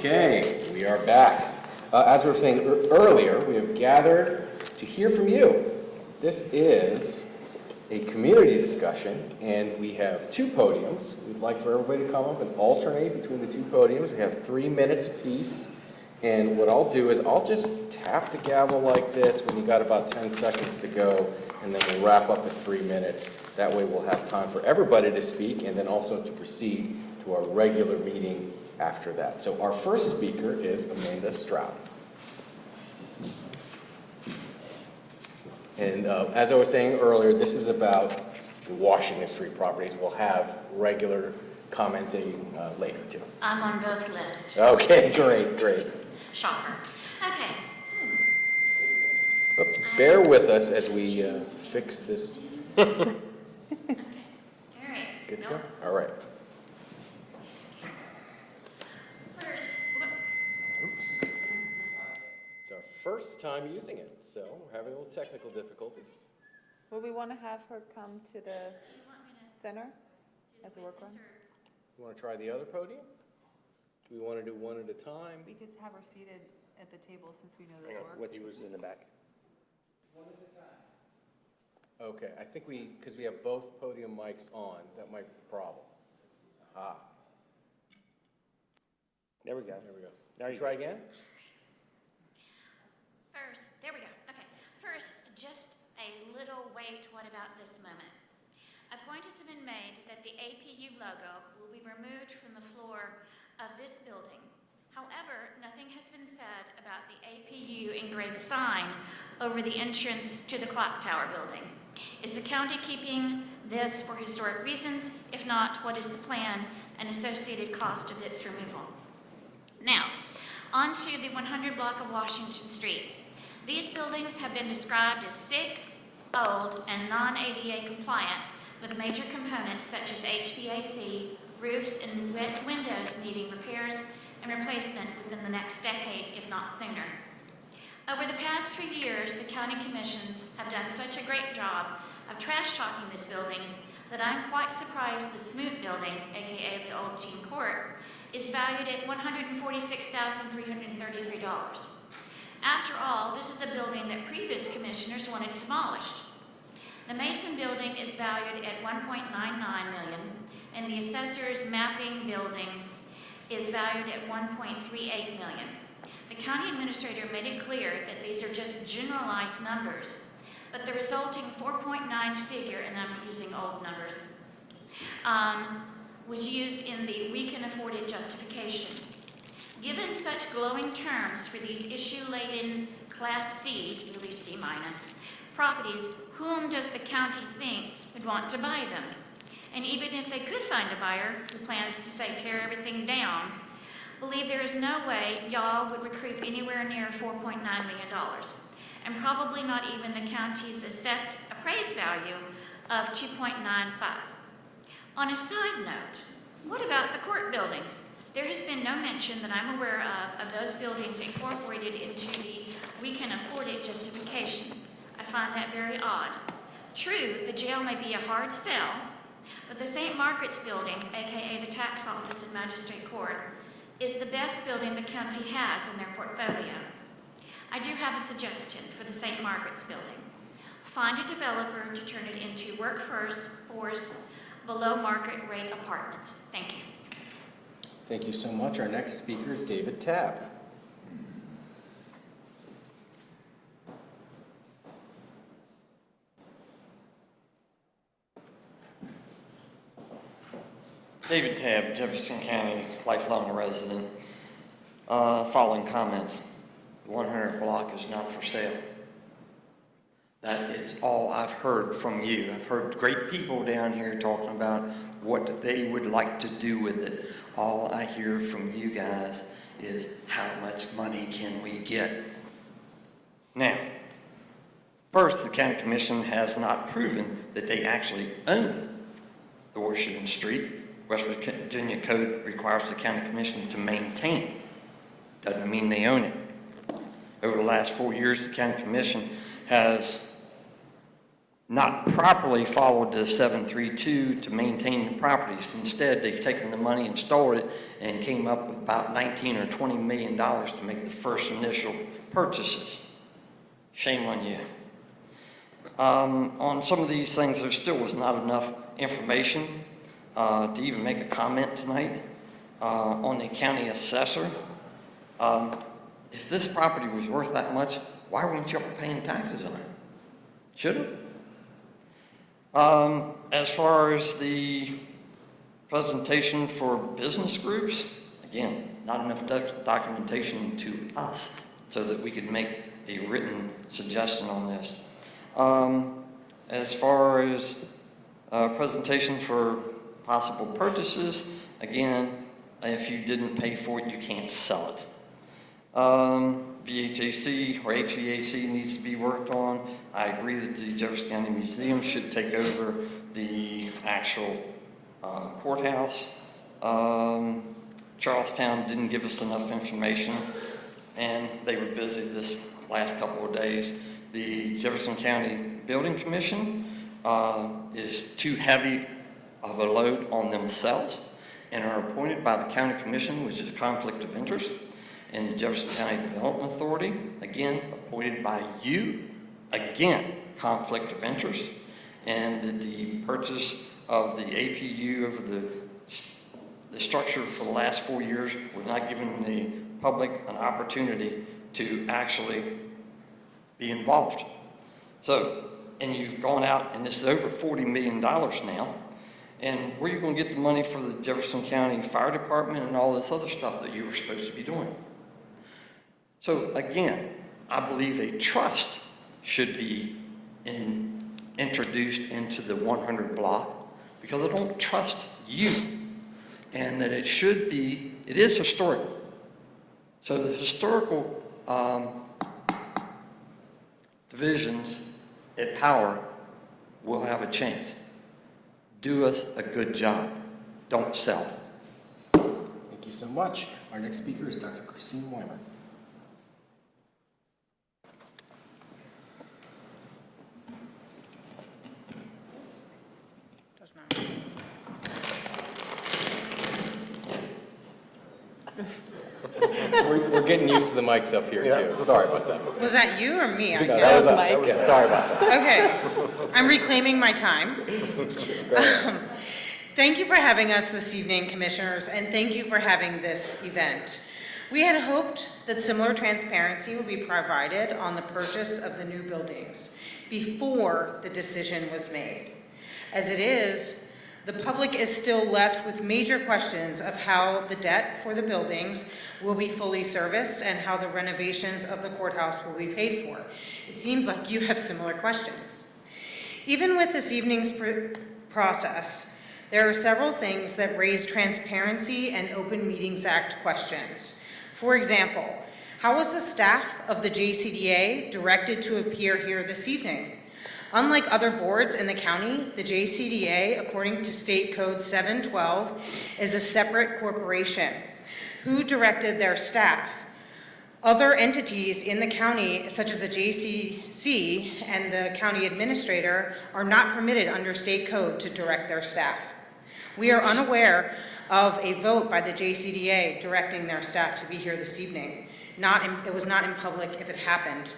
Okay, we are back. As we were saying earlier, we have gathered to hear from you. This is a community discussion, and we have two podiums. We'd like for everybody to come up and alternate between the two podiums. We have 3 minutes apiece, and what I'll do is I'll just tap the gavel like this when you got about 10 seconds to go, and then we'll wrap up at 3 minutes. That way we'll have time for everybody to speak, and then also to proceed to our regular meeting after that. So our first speaker is Amanda Stroud. And as I was saying earlier, this is about the Washington Street properties. We'll have regular commenting later too. I'm on both lists. Okay, great. Shopper. Okay. But bear with us as we fix this. Okay. All right. Good to go? All right. First, Oops. It's our first time using it, so we're having a little technical difficulties. Would we want to have her come to the do you want me to center as a work run? You want to try the other podium? Do we want to do one at a time? We could have her seated at the table since we know this works. What he was in the back. Okay, I think because we have both podium mics on, that might be the problem. Ah, There we go. there we go. Now you Try again? First, there we go. Okay. First, just a little wait, what about this moment? A point has been made that the APU logo will be removed from the floor of this building. However, nothing has been said about the APU engraved sign over the entrance to the clock tower building. Is the county keeping this for historic reasons? If not, what is the plan and associated cost of its removal? Now, on to the 100 block of Washington Street. These buildings have been described as sick, old, and non-ADA compliant with major components such as HVAC, roofs, and windows needing repairs and replacement within the next decade, if not sooner. Over the past 3 years, the county commissions have done such a great job of trash talking these buildings that I'm quite surprised the Smoot building, aka the old teen court, is valued at $146,333. After all, this is a building that previous commissioners wanted demolished. The Mason building is valued at $1.99 million, and the assessor's mapping building is valued at $1.38 million. The county administrator made it clear that these are just generalized numbers, but the resulting 4.9 figure, and I'm using old numbers, was used in the "we can afford it" justification. Given such glowing terms for these issue-laden Class C, at least D-, properties, whom does the county think would want to buy them? And even if they could find a buyer who plans to say tear everything down, believe there is no way y'all would recoup anywhere near $4.9 million, and probably not even the county's assessed appraised value of $2.95. On a side note, what about the court buildings? There has been no mention that I'm aware of those buildings incorporated into the "we can afford it" justification. I find that very odd. True, the jail may be a hard sell, but the St. Margaret's building, aka the tax office and magistrate court, is the best building the county has in their portfolio. I do have a suggestion for the St. Margaret's building. Find a developer to turn it into workforce below market rate apartments. Thank you. Thank you so much. Our next speaker is David Tabb. David Tabb, Jefferson County, lifelong resident. Following comments. The 100 block is not for sale. That is all I've heard from you. I've heard great people down here talking about what they would like to do with it. All I hear from you guys is how much money can we get? Now, first, the County Commission has not proven that they actually own the Washington Street. West Virginia Code requires the County Commission to maintain it. Doesn't mean they own it. Over the last 4 years, the County Commission has not properly followed the 732 to maintain the properties. Instead, they've taken the money and stored it and came up with about $19 or $20 million to make the first initial purchases. Shame on you. On some of these things, there still was not enough information to even make a comment tonight. On the county assessor, if this property was worth that much, why weren't y'all paying taxes on it? Should have. As far as the presentation for business groups, again, not enough documentation to us so that we could make a written suggestion on this. As far as presentation for possible purchases, again, if you didn't pay for it, you can't sell it. VHAC or HVAC needs to be worked on. I agree that the Jefferson County Museum should take over the actual courthouse. Charlestown didn't give us enough information, and they were busy this last couple of days. The Jefferson County Building Commission is too heavy of a load on themselves and are appointed by the County Commission, which is conflict of interest. And the Jefferson County Development Authority, again, appointed by you, again, conflict of interest. And the purchase of the APU of the structure for the last 4 years was not giving the public an opportunity to actually be involved. So, and you've gone out, and this is over $40 million now, and where are you going to get the money for the Jefferson County Fire Department and all this other stuff that you were supposed to be doing? So again, I believe a trust should be introduced into the 100 block because I don't trust you, and that it is historical. So the historical divisions at power will have a chance. Do us a good job. Don't sell. Thank you so much. Our next speaker is Dr. Christine Weimer. We're getting used to the mics up here too. Sorry about that. Was that you or me? No, that was us. Yeah, sorry about that. Okay, I'm reclaiming my time. Thank you for having us this evening, Commissioners, and thank you for having this event. We had hoped that similar transparency would be provided on the purchase of the new buildings before the decision was made. As it is, the public is still left with major questions of how the debt for the buildings will be fully serviced and how the renovations of the courthouse will be paid for. It seems like you have similar questions. Even with this evening's process, there are several things that raise transparency and Open Meetings Act questions. For example, how was the staff of the JCDA directed to appear here this evening? Unlike other boards in the county, the JCDA, according to State Code 712, is a separate corporation. Who directed their staff? Other entities in the county, such as the JCC and the county administrator, are not permitted under state code to direct their staff. We are unaware of a vote by the JCDA directing their staff to be here this evening. It was not in public if it happened.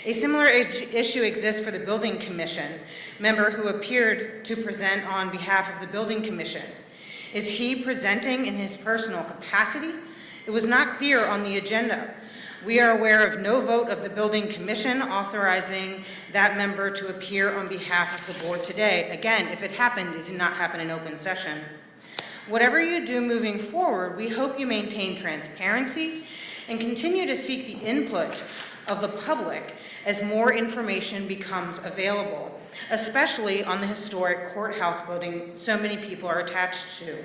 A similar issue exists for the Building Commission member who appeared to present on behalf of the Building Commission. Is he presenting in his personal capacity? It was not clear on the agenda. We are aware of no vote of the Building Commission authorizing that member to appear on behalf of the board today. Again, if it happened, it did not happen in open session. Whatever you do moving forward, we hope you maintain transparency and continue to seek the input of the public as more information becomes available, especially on the historic courthouse building so many people are attached to.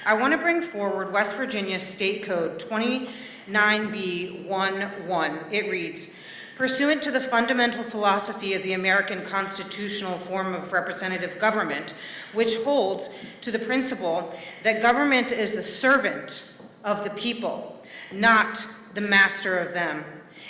I want to bring forward West Virginia State Code 29B11. It reads, pursuant to the fundamental philosophy of the American constitutional form of representative government, which holds to the principle that government is the servant of the people, not the master of them.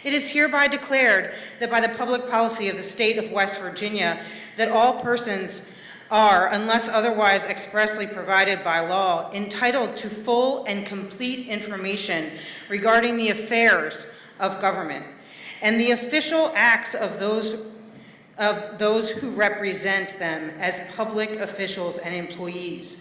It is hereby declared that by the public policy of the state of West Virginia, that all persons are, unless otherwise expressly provided by law, entitled to full and complete information regarding the affairs of government and the official acts of those who represent them as public officials and employees.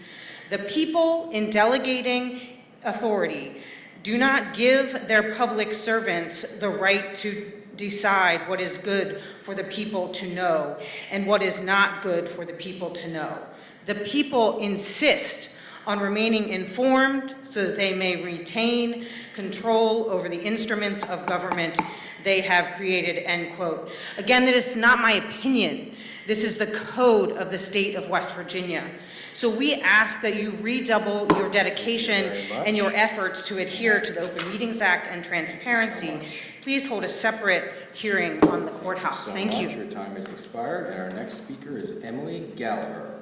The people, in delegating authority, do not give their public servants the right to decide what is good for the people to know and what is not good for the people to know. The people insist on remaining informed so that they may retain control over the instruments of government they have created, end quote. Again, that is not my opinion. This is the code of the state of West Virginia. So we ask that you redouble your dedication and your efforts to adhere to the Open Meetings Act and transparency. Please hold a separate hearing on the courthouse. Thank you. Your time has expired, and our next speaker is Emily Gallagher.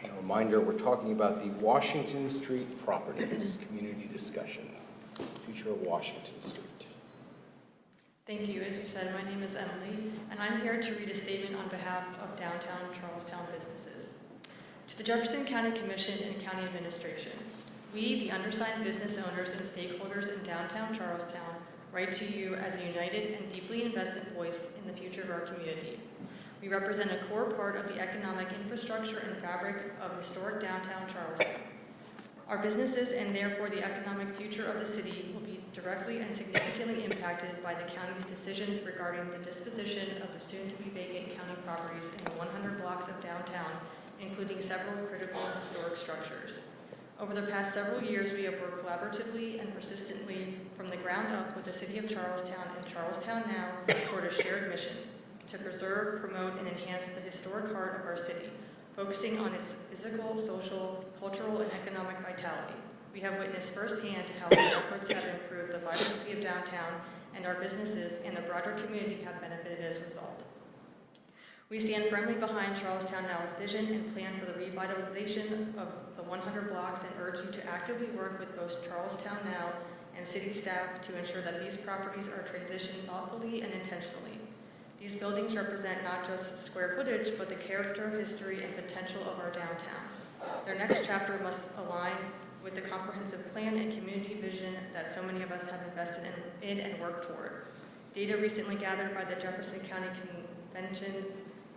And a reminder, we're talking about the Washington Street properties community discussion. Future of Washington Street. Thank you. As you said, my name is Emily, and I'm here to read a statement on behalf of downtown Charlestown businesses. To the Jefferson County Commission and County Administration, we, the undersigned business owners and stakeholders in downtown Charlestown, write to you as a united and deeply invested voice in the future of our community. We represent a core part of the economic infrastructure and fabric of historic downtown Charlestown. Our businesses and therefore the economic future of the city will be directly and significantly impacted by the county's decisions regarding the disposition of the soon-to-be vacant county properties in the 100 blocks of downtown, including several critical historic structures. Over the past several years, we have worked collaboratively and persistently from the ground up with the City of Charlestown and Charlestown Now toward a shared mission to preserve, promote, and enhance the historic heart of our city, focusing on its physical, social, cultural, and economic vitality. We have witnessed firsthand how these efforts have improved the vibrancy of downtown, and our businesses and the broader community have benefited as a result. We stand firmly behind Charlestown Now's vision and plan for the revitalization of the 100 blocks and urge you to actively work with both Charlestown Now and city staff to ensure that these properties are transitioned thoughtfully and intentionally. These buildings represent not just square footage, but the character, history, and potential of our downtown. Their next chapter must align with the comprehensive plan and community vision that so many of us have invested in and worked toward. Data recently gathered by the Jefferson County Convention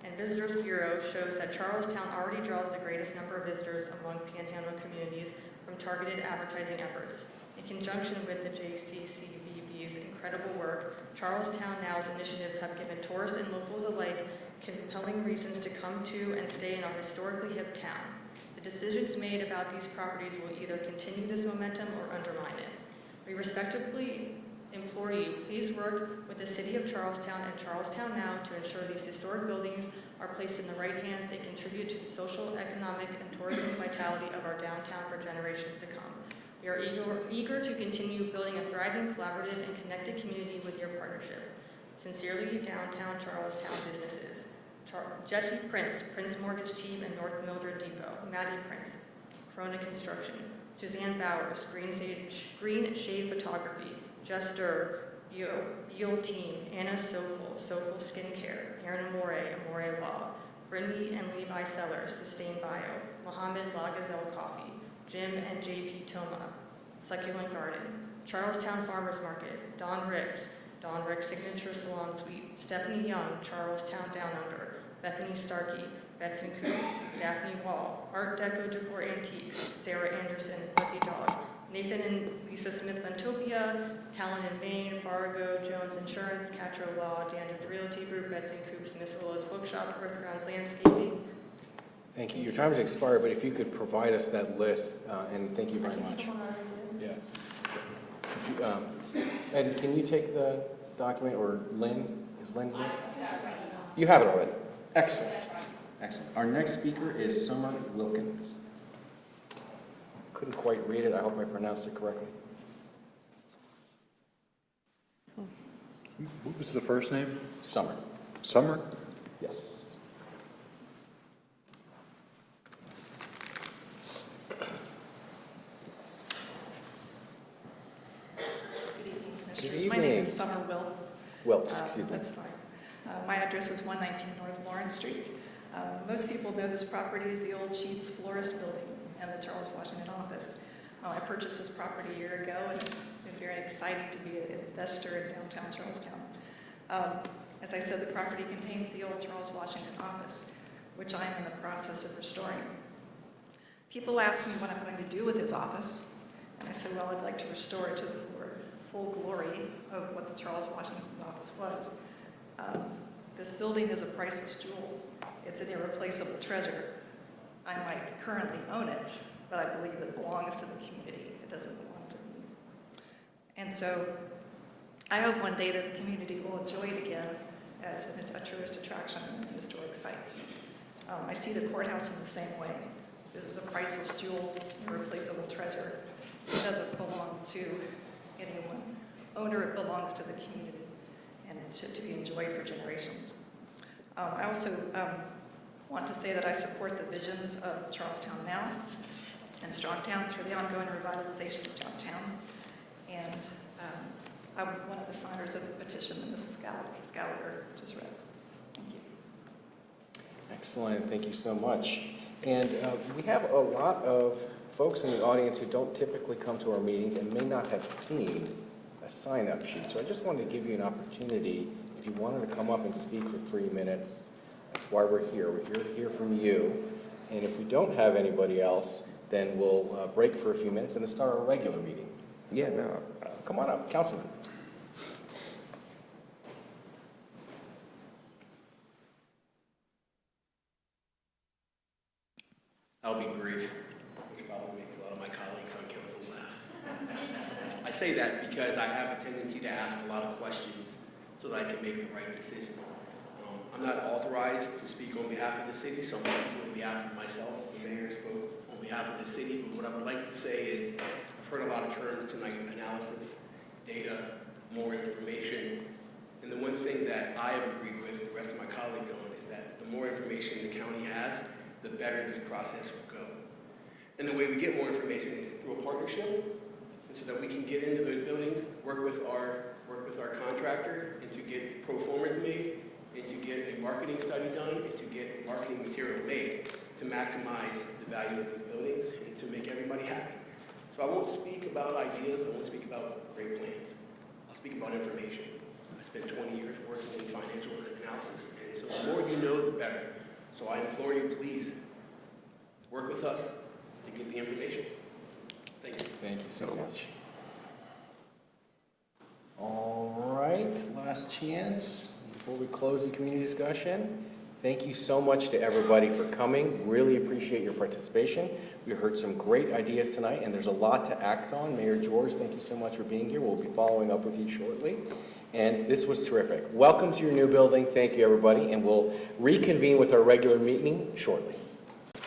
and Visitors Bureau shows that Charlestown already draws the greatest number of visitors among Panhandle communities from targeted advertising efforts. In conjunction with the JCCVB's incredible work, Charlestown Now's initiatives have given tourists and locals alike compelling reasons to come to and stay in our historically hip town. The decisions made about these properties will either continue this momentum or undermine it. We respectfully implore you, please work with the City of Charlestown and Charlestown Now to ensure these historic buildings are placed in the right hands and contribute to the social, economic, and tourism vitality of our downtown for generations to come. We are eager to continue building a thriving, collaborative, and connected community with your partnership. Sincerely, downtown Charlestown businesses. Jesse Prince, Prince Mortgage Team and North Mildred Depot. Maddie Prince, Corona Construction. Suzanne Bowers, Green Shade Photography. Jester, Yule Team. Anna Sokol Skincare. Aaron Amore Law. Brinley and Levi Sellers, Sustain Bio. Mohammed La Gazelle Coffee. Jim and JP Toma, Succulent Garden. Charlestown Farmers Market. Don Ricks Signature Salon Suite. Stephanie Young, Charlestown Down Under. Bethany Starkey, Bets and Coops. Daphne Wall, Art Deco Decor Antiques. Sarah Anderson, Fuzzy Dog. Nathan and Lisa Smith Ventopia, Talon and Maine, Fargo, Jones Insurance, Catro Law, Dandridge Realty Group, Bets and Coops, Miss Willow's Bookshop, Earth Grounds Landscaping. Thank you. Your time has expired, but if you could provide us that list, and thank you very much. Yeah. If you, Ed, can you take the document, or Lynn? Is Lynn here? You have it already. Excellent. Excellent. Our next speaker is Summer Wilkins. Couldn't quite read it. I hope I pronounced it correctly. What was the first name? Summer. Summer? Yes. My name is Summer Wilkes. Wilkes, excuse me. That's fine. My address is 119 North Lawrence Street. Most people know this property is the old Sheets Florist Building and the Charles Washington office. I purchased this property a year ago, and it's been very exciting to be an investor in downtown Charlestown. As I said, the property contains the old Charles Washington office, which I am in the process of restoring. People ask me what I'm going to do with his office, and I said, well, I'd like to restore it to the full glory of what the Charles Washington office was. This building is a priceless jewel. It's an irreplaceable treasure. I might currently own it, but I believe it belongs to the community. It doesn't belong to me. And so I hope one day that the community will enjoy it again as a tourist attraction and a historic site. I see the courthouse in the same way. This is a priceless jewel, irreplaceable treasure. It doesn't belong to any one owner. It belongs to the community and to be enjoyed for generations. I also want to say that I support the visions of Charlestown Now and Strong Towns for the ongoing revitalization of downtown. And I'm one of the signers of the petition that Mrs. Gallagher just read. Thank you. Excellent, thank you so much. And we have a lot of folks in the audience who don't typically come to our meetings and may not have seen a sign-up sheet. So I just wanted to give you an opportunity, if you wanted to come up and speak for 3 minutes, that's why we're here. We're here to hear from you. And if we don't have anybody else, then we'll break for a few minutes and then start our regular meeting. Yeah, no, come on up, Councilman. I'll be brief, which probably makes a lot of my colleagues on council laugh. I say that because I have a tendency to ask a lot of questions so that I can make the right decision. I'm not authorized to speak on behalf of the city, so I'm speaking on behalf of myself. The mayor spoke on behalf of the city, but what I would like to say is I've heard a lot of terms tonight: analysis, data, more information. And the one thing that I have agreed with the rest of my colleagues on is that the more information the county has, the better this process will go. And the way we get more information is through a partnership, and so that we can get into those buildings, work with our contractor, and to get pro formas made, and to get a marketing study done, and to get marketing material made to maximize the value of these buildings and to make everybody happy. So I won't speak about ideas, I won't speak about great plans. I'll speak about information. I spent 20 years working in financial analysis, and so the more you know, the better. So I implore you, please, work with us to get the information. Thank you. Thank you so much. All right, last chance before we close the community discussion. Thank you so much to everybody for coming. Really appreciate your participation. We heard some great ideas tonight, and there's a lot to act on. Mayor George, thank you so much for being here. We'll be following up with you shortly. And this was terrific. Welcome to your new building. Thank you, everybody, and we'll reconvene with our regular meeting shortly.